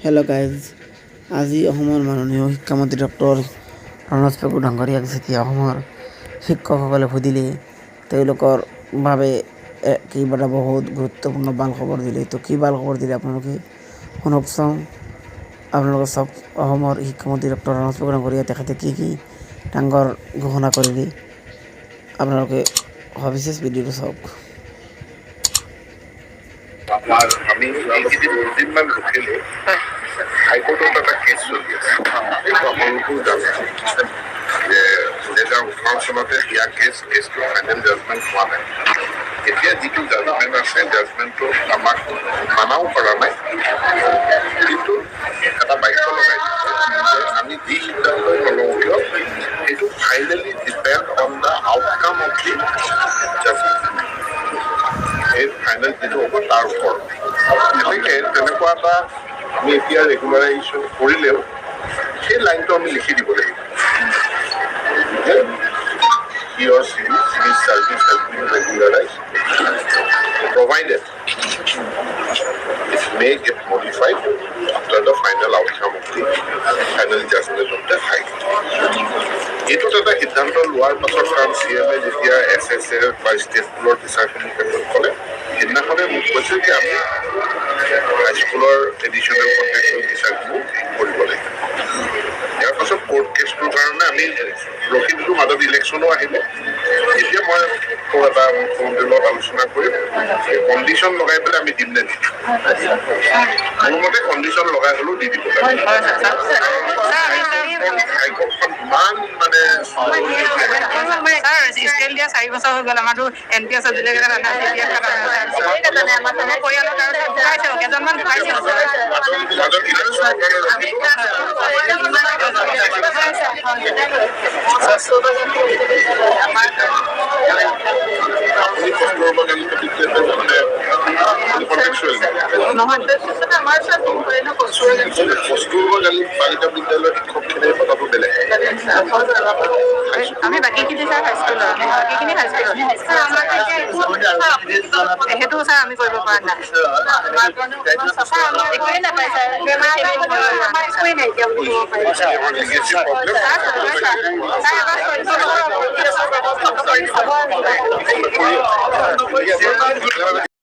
Hello' guys, আজি অসমৰ মাননীয় শিক্ষামন্ত্ৰী ডক্টৰ ৰণোজ পেগু ডাঙৰীয়াক যেতিয়া অসমৰ শিক্ষকসকলে সুধিলে তেওঁলোকৰ বাবে কিবা এটা বহুত গুৰুত্বপূৰ্ণ ভাল খবৰ দিলে। তো কি ভাল খবৰ দিলে আপোনালোকে শুনকচোন। আপোনালোকে চাওক, অসমৰ শিক্ষামন্ত্ৰী ডক্টৰ ৰণোজ পেগু ডাঙৰীয়াই তেখেতে কি ডাঙৰ ঘোষণা কৰিলে। আপোনালোকে সবিশেষ ভিডিঅ'টো চাওক। আমি এইকেইদিন দুদিনমান ৰখিলো, হাইকোৰ্টত এটা কেছ চলি আছে। আপোনালোকেও জানে যে 2018 চনতে দিয়া কেছটো ফাইনেল জাজমেণ্ট হোৱা নাই। এতিয়া যিটো জাজমেণ্ট আছে, জাজমেণ্টটো আমাক মানাও কৰা নাই, কিন্তু এটা বাক্য লগাই দিছে যে আমি যি সিদ্ধান্তই নলওঁ কিয় সেইটো finally depend on the outcome of the judgement. এই ফাইনেল যিটো হ'ব তাৰ ওপৰত। গতিকে তেনেকুৱা এটা আমি এতিয়া ৰেগুলাৰাইজেশ্যন কৰিলেও সেই লাইনটো আমি লিখি দিব লাগিব যে he or she his service has been regularized provided it may get modified after the final outcome of the final judgment of the High Court. এইটোত এটা সিদ্ধান্ত লোৱাৰ পাছত কাৰণ CMA যেতিয়া SSA বা ষ্টেট স্কুলৰ টিচাৰখিনিৰ ক্ষেত্ৰত ক'লে, সেইদিনাখনে মোক কৈছে যে আমি হাইস্কুলৰ এডিশ্যনেল কণ্ট্ৰেক্টুৱেল টিচাৰখিনিও কৰিব লাগিব। ইয়াৰ পাছত কোৰ্ট কেছটোৰ কাৰণে আমি ৰখি দিলোঁ, মাজত ইলেকশ্যনো আহিলে। এতিয়া মই এটা মুখ্যমন্ত্ৰীৰ লগত আলোচনা কৰিম, কণ্ডিশ্যন লগাই পেলাই আমি দিম নে নিদিম। মোৰ মতে কণ্ডিশ্যন লগাই হ'লেও দি দিব লাগে। হাইকোৰ্টখন ইমান মানে স্কেল দিয়া 4 বছৰ হৈ গ'ল। আমাৰতো NPS পৰিয়ালৰ কাৰণে ঢুকাইছে, কেইজনমান ঢুকাইছে। কস্তুৰবা গান্ধী বালিকা বিদ্যালয়ৰ শিক্ষকখিনিৰ কথাটো বেলেগ। আমি বাকীখিনি ছাৰ হাইস্কুলৰ, বাকীখিনি হাইস্কুলৰ সেইটো ছাৰ আমি কৰিব পৰা নাই। একোৱেই নাপায় ছাৰ।